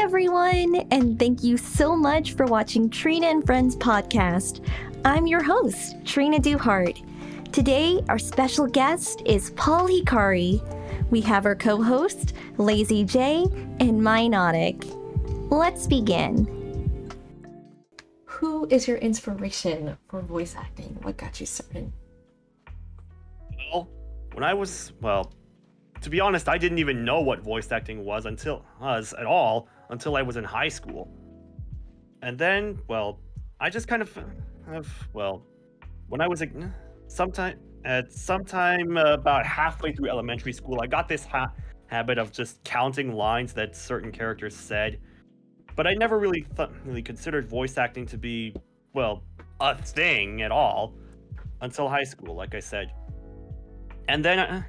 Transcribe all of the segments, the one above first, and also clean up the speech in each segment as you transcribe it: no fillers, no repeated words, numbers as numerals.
everyone, and thank you so much for watching Trina and Friends podcast. I'm your host, Trina Duhart. Today, our special guest is Paul Hikari. We have our co-host, LayzeeJay and Mineonic. Let's begin. Who is your inspiration for voice acting? What got you started? Well, to be honest, I didn't even know what voice acting was until I was in high school. And then, I just kind of when I was sometime about halfway through elementary school, I got this habit of just counting lines that certain characters said. But I never really considered voice acting to be, a thing at all until high school, like I said. And then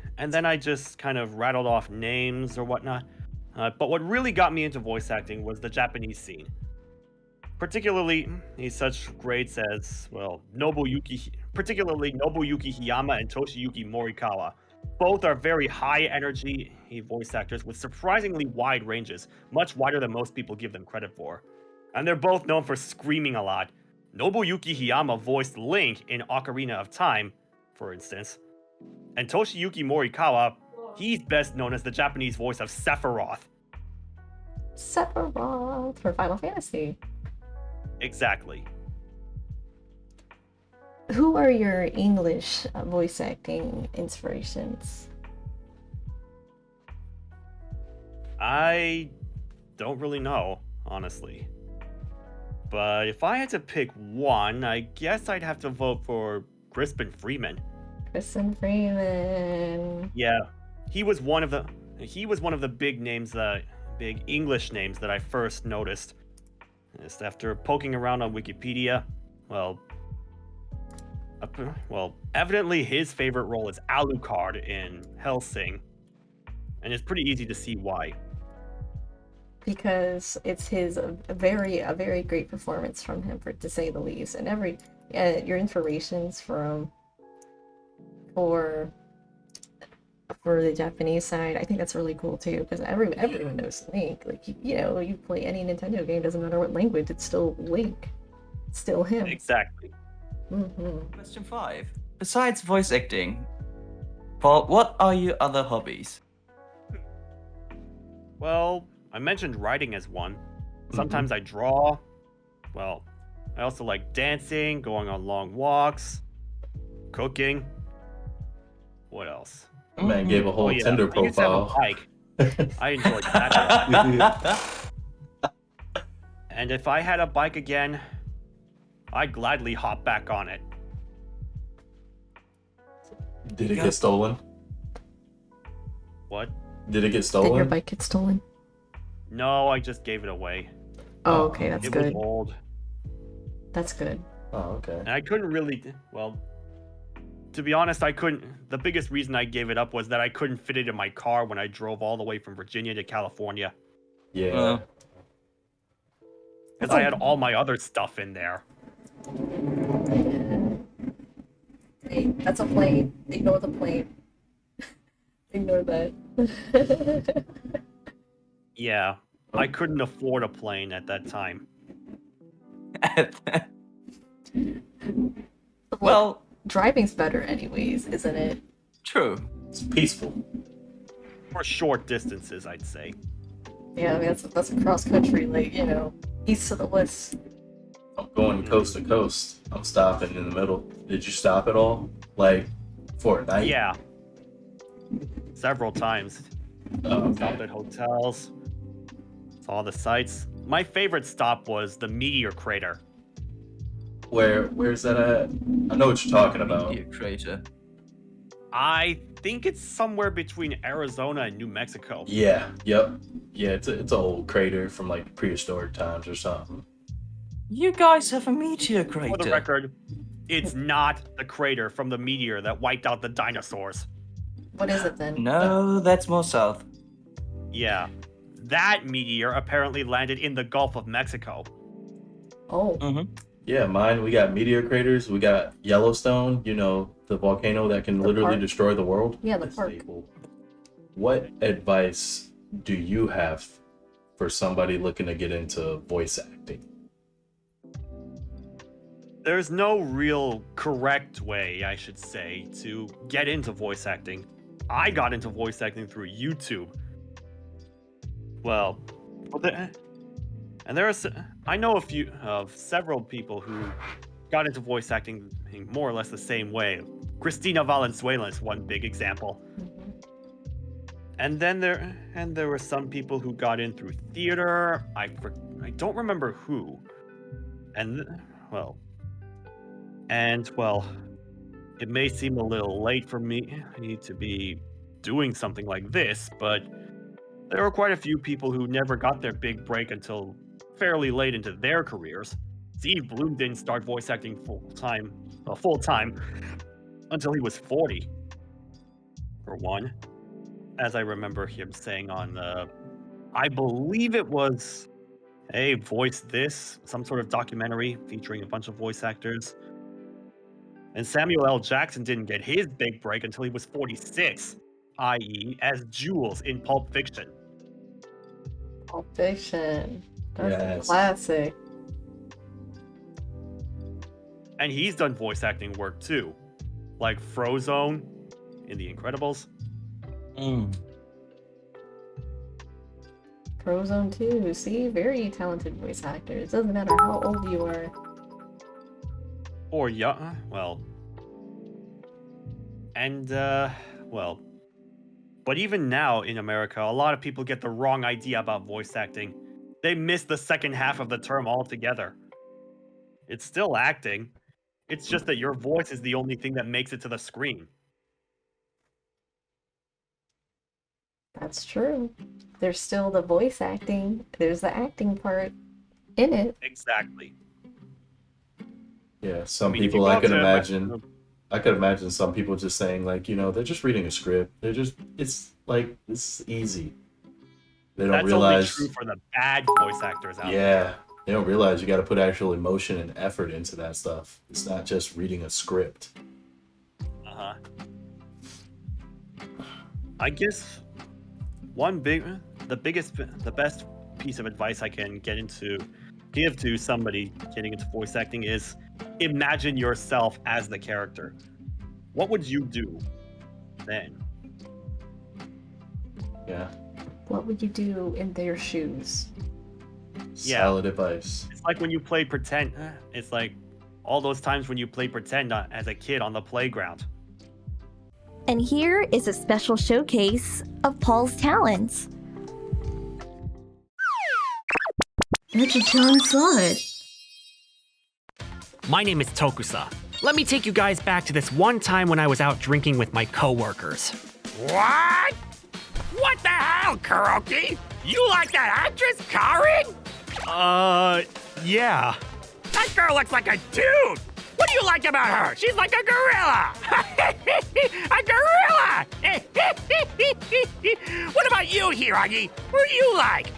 I just kind of rattled off names or whatnot. But what really got me into voice acting was the Japanese scene. Particularly such greats as, Nobuyuki Hiyama and Toshiyuki Morikawa. Both are very high energy voice actors with surprisingly wide ranges, much wider than most people give them credit for. And they're both known for screaming a lot. Nobuyuki Hiyama voiced Link in Ocarina of Time, for instance. And Toshiyuki Morikawa, he's best known as the Japanese voice of Sephiroth. Sephiroth for Final Fantasy. Exactly. Who are your English voice acting inspirations? I don't really know, honestly. But if I had to pick one, I guess I'd have to vote for Crispin Freeman. Crispin Freeman. Yeah, he was one of the big English names that I first noticed. Just after poking around on Wikipedia, evidently his favorite role is Alucard in Hellsing, and it's pretty easy to see why. Because it's a very great performance from him, to say the least. And your inspirations for the Japanese side, I think that's really cool too, because everyone knows Link. Like, you play any Nintendo game, doesn't matter what language, it's still Link. It's still him. Exactly. Mm-hmm. Question 5. Besides voice acting, Paul, what are your other hobbies? Well, I mentioned writing as one. Sometimes I draw. Well, I also like dancing, going on long walks, cooking. What else? My man gave a whole Tinder profile. I used to have a bike. I enjoyed that. And if I had a bike again, I'd gladly hop back on it. Did it get stolen? What? Did it get Did stolen? your bike get stolen? No, I just gave it away. Oh, okay, that's It good. was old. That's good. Oh, okay. And I couldn't really, to be honest, the biggest reason I gave it up was that I couldn't fit it in my car when I drove all the way from Virginia to California. Yeah. Because I had all my other stuff in there. Hey, that's a plane. Ignore the plane. Ignore that. Yeah, I couldn't afford a plane at that time. Well, driving's better anyways, isn't it? true. It's peaceful. For short distances, I'd say. Yeah, I mean, that's across country, east to the west. I'm going coast to coast. I'm stopping in the middle. Did you stop at all? Like, for a night? Yeah. Several times. Oh, Stopped okay. at hotels. Saw the sights. My favorite stop was the Meteor Crater. Where's that at? I know what you're talking about. Meteor crater. I think it's somewhere between Arizona and New Mexico. Yeah, yep. Yeah, it's an old crater from like prehistoric times or something. You guys have a meteor crater. For the record, it's not the crater from the meteor that wiped out the dinosaurs. What is it then? No, that's more south. Yeah. That meteor apparently landed in the Gulf of Mexico. Oh. Yeah, we got meteor craters. We got Yellowstone, the volcano that can literally park. destroy the world. Yeah, the That's park. stable. What advice do you have for somebody looking to get into voice acting? There's no real correct way, I should say, to get into voice acting. I got into voice acting through YouTube. Well, and I know several people who got into voice acting more or less the same way. Cristina Valenzuela is one big example. And then there were some people who got in through theater. I don't remember who. And it may seem a little late for me to be doing something like this, but there were quite a few people who never got their big break until fairly late into their careers. Steve Bloom didn't start voice acting full time until he was 40. For one, as I remember him saying on I believe it was Voice This, some sort of documentary featuring a bunch of voice actors. And Samuel L. Jackson didn't get his big break until he was 46, i.e. as Jules in Pulp Fiction. Pulp Fiction. That's Yes. a classic. And he's done voice acting work too, like Frozone in The Incredibles. Frozone 2. See, very talented voice actors. Doesn't matter how old you are. Or young, but even now in America, a lot of people get the wrong idea about voice acting. They miss the second half of the term altogether. It's still acting. It's just that your voice is the only thing that makes it to the screen. That's true. There's still the voice acting. There's the acting part in it. Exactly. Yeah, some I mean, if people you I go could to- imagine. I could imagine some people just saying like, they're just reading a script. It's easy. They don't That's realize. only true for the bad voice actors out there. Yeah, they don't realize you got to put actual emotion and effort into that stuff. It's not just reading a script. Uh-huh. I guess the best piece of advice I can give to somebody getting into voice acting is imagine yourself as the character. What would you do then? Yeah. What would you do in their shoes? Yeah. Solid advice. It's like when you play pretend. It's like all those times when you play pretend as a kid on the playground. And here is a special showcase of Paul's talents. That's a John saw it. My name is Tokusa. Let me take you guys back to this one time when I was out drinking with my coworkers. What? What the hell, Kuroki? You like that actress, Karin? Yeah. That girl looks like a dude. What do you like about her? She's like a gorilla. A gorilla! What about you, Hiragi? Who are you like?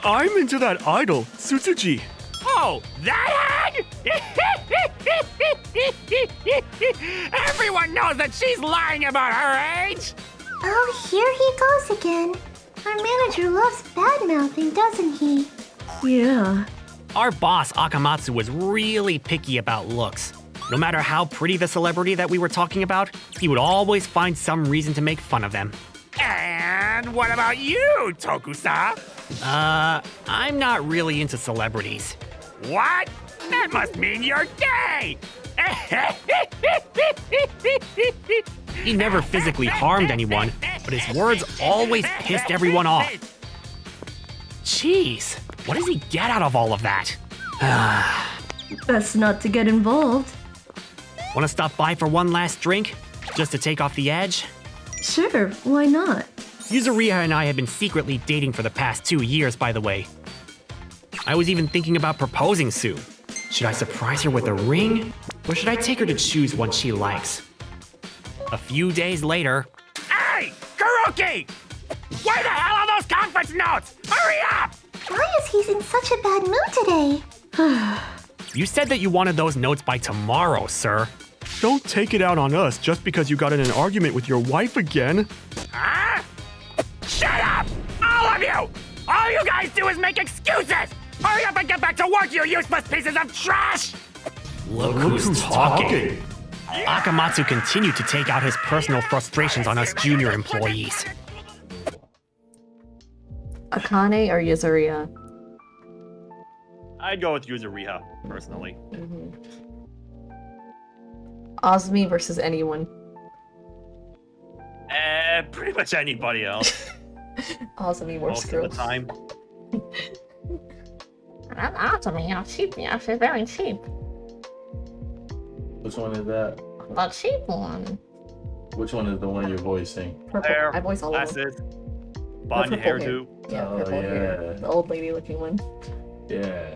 I'm into that idol, Tsutsuji. Oh, that hag? Everyone knows that she's lying about her age. Oh, here he goes again. Our manager loves bad-mouthing, doesn't he? Yeah. Our boss, Akamatsu, was really picky about looks. No matter how pretty the celebrity that we were talking about, he would always find some reason to make fun of them. And what about you, Tokusa? I'm not really into celebrities. What? That must mean you're gay! He never physically harmed anyone, but his words always pissed everyone off. Jeez, what does he get out of all of that? Best not to get involved. Wanna stop by for one last drink? Just to take off the edge? Sure, why not? Yuzuriha and I have been secretly dating for the past 2 years, by the way. I was even thinking about proposing soon. Should I surprise her with a ring? Or should I take her to choose one she likes? A few days later... Hey, Kuroki! Where the hell are those conference notes? Hurry up! Why is he in such a bad mood today? You said that you wanted those notes by tomorrow, sir. Don't take it out on us just because you got in an argument with your wife again. Huh? Shut up! All of you! All you guys! guys do is make excuses! Hurry up and get back to work, you useless pieces of trash! Look who's talking. Akamatsu continued to take out his personal frustrations on us junior employees. Akane or Yuzuriha? I'd go with Yuzuriha, personally. Azumi versus anyone. Pretty much anybody else. Azumi works Most girl. of the time. Azumi, cheap, yeah, she's very cheap. Which one is that? The cheap one. Which one is the one you're voicing? Purple. Hair, I voice all of them. glasses, blonde purple hair. hairdo. Yeah, Oh, purple hair. yeah. The old lady looking one. Yeah.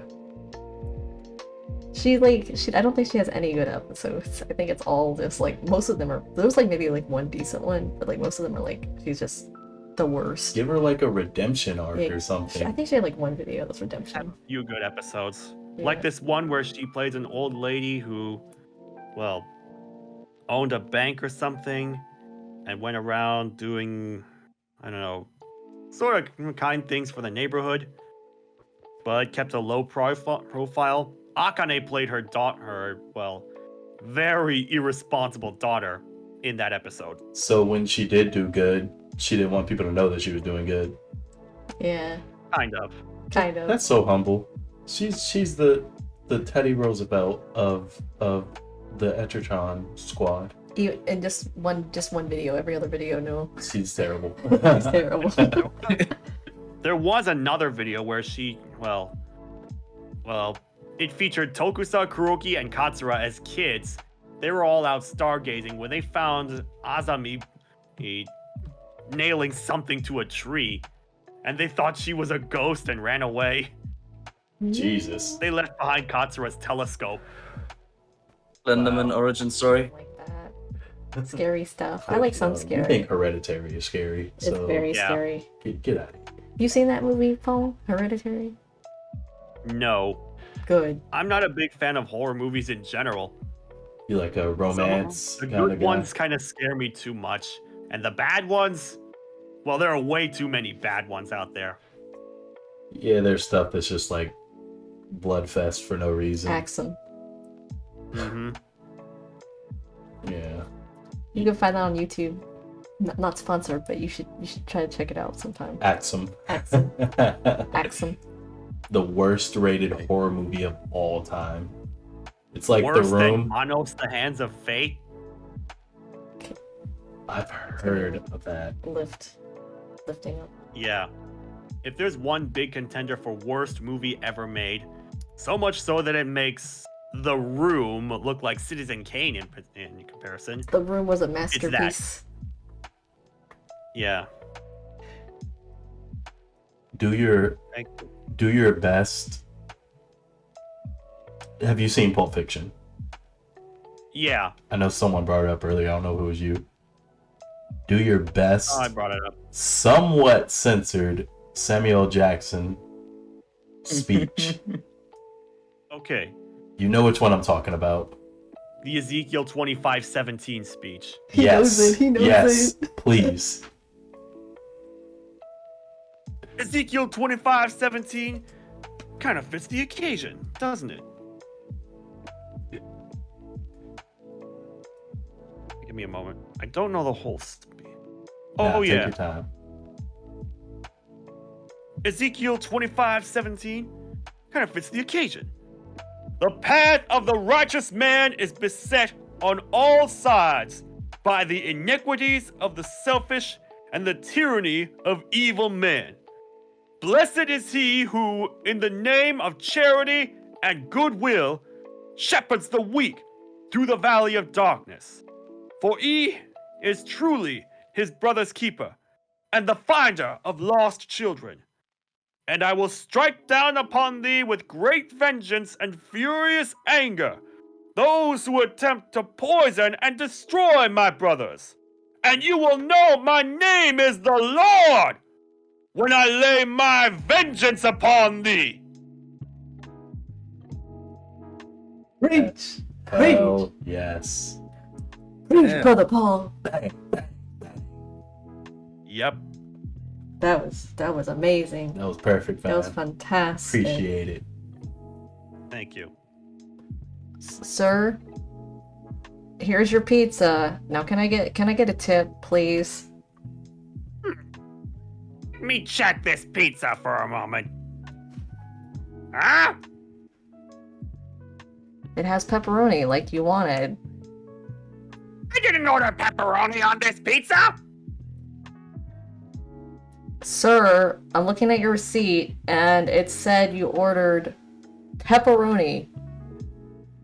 I don't think she has any good episodes. I think it's all just like, most of them are, there's like maybe like one decent one, but like most of them are like, she's just the worst. Give her like a redemption arc Yeah, or I something. think she had like one video that's Had redemption. a few good episodes. Yeah. Like this one where she plays an old lady who, well, owned a bank or something and went around doing, I don't know, sort of kind things for the neighborhood, but kept a low profile. Akane played her very irresponsible daughter in that episode. So when she did do good, she didn't want people to know that she was doing good. Yeah, Kind of. kind of. That's so humble. She's the Teddy Roosevelt of the Etratron squad. And just one video. Every other video, no. She's terrible. It's terrible. There was another video where she, it featured Tokusa, Kuroki, and Katsura as kids. They were all out stargazing when they found Azami nailing something to a tree, and they thought she was a ghost and ran away. Jesus. They left behind Katsura's telescope. Slenderman origin story. Like that. Scary stuff. I like some You scary. think Hereditary is scary. It's So very Yeah. scary. get out of here. You seen that movie, Paul? Hereditary? No, Good. I'm not a big fan of horror movies in general. You like a romance The kind good of guy? ones kind of scare me too much, and the bad ones, well, there are way too many bad ones out there. Yeah, there's stuff that's just like bloodfest for no reason. Axum. Hmm. Yeah. You can find that on YouTube. Not sponsored, but you should try to check it out sometime. Axum. Axum. Axum. The worst rated horror movie of all time. It's like Worse The than Room. Manos, The Hands of Fate. I've heard of that. Lifting up. Yeah. If there's one big contender for worst movie ever made, so much so that it makes The Room look like Citizen Kane in comparison. The Room was a masterpiece. Yeah. Do your best. Have you seen Pulp Fiction? Yeah. I know someone brought it up earlier. I don't know if it was you. Do your best, Oh, I brought it up. somewhat censored Samuel Jackson speech. Okay. You know which one I'm talking about. The Ezekiel 25:17 speech. He knows it, he knows yes, it. please. Ezekiel 25:17 kind of fits the occasion, doesn't it? Give me a moment. I don't know the whole speech. Nah, Oh, take yeah. your time. Ezekiel 25:17 kind of fits the occasion. The path of the righteous man is beset on all sides by the iniquities of the selfish and the tyranny of evil men. Blessed is he who, in the name of charity and goodwill, shepherds the weak through the valley of darkness. For he is truly his brother's keeper and the finder of lost children. And I will strike down upon thee with great vengeance and furious anger those who attempt to poison and destroy my brothers. And you will know my name is the Lord when I lay my vengeance upon thee. Preach! Oh, yes. Preach, Yeah. Brother Paul! Yep. That was amazing. That was perfect, man. That was fantastic. Appreciate it. Thank you. Sir, here's your pizza. Now can I get a tip, please? Let me check this pizza for a moment. Huh? It has pepperoni like you wanted. I didn't order pepperoni on this pizza! Sir, I'm looking at your receipt and it said you ordered pepperoni.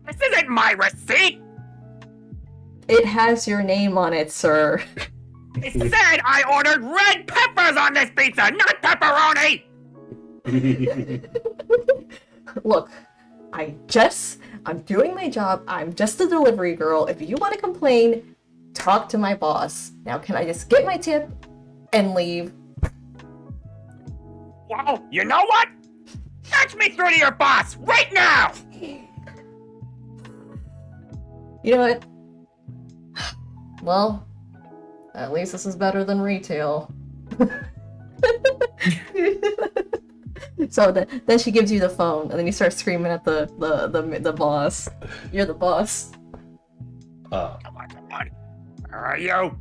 This isn't my receipt! It has your name on it, sir. It said I ordered red peppers on this pizza, not pepperoni! Look, I'm doing my job. I'm just a delivery girl. If you want to complain, talk to my boss. Now, can I just get my tip and leave? Well, you know what? Patch me through to your boss right now! You know what? Well, at least this is better than retail. So then she gives you the phone, and then you start screaming at the boss. You're the boss. Come on. Where are you?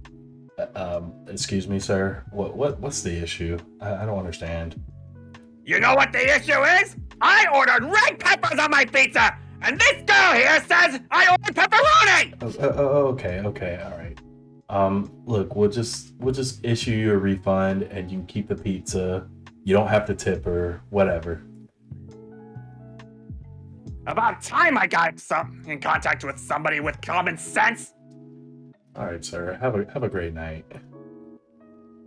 Excuse me, sir. What's the issue? I don't understand. You know what the issue is? I ordered red peppers on my pizza, and this girl here says I ordered pepperoni! Okay, all right. Look, we'll just issue you a refund, and you can keep the pizza. You don't have to tip her, whatever. About time I got in contact with somebody with common sense. All right, sir. Have a great night.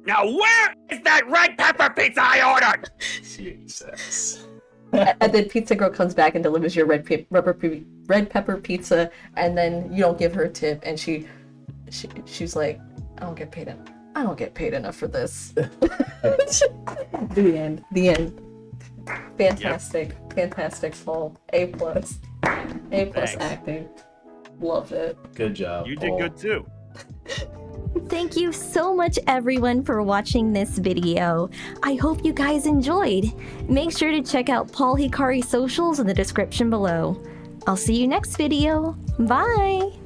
Now where is that red pepper pizza I ordered? Jesus. And then Pizza Girl comes back and delivers your red pepper pizza, and then you don't give her a tip, and she's like, I don't get paid enough for this. The end. Fantastic, Paul. A+ Thanks. acting. Loved it. Good job. You did good too. Thank you so much, everyone, for watching this video. I hope you guys enjoyed. Make sure to check out Paul Hikari's socials in the description below. I'll see you next video. Bye!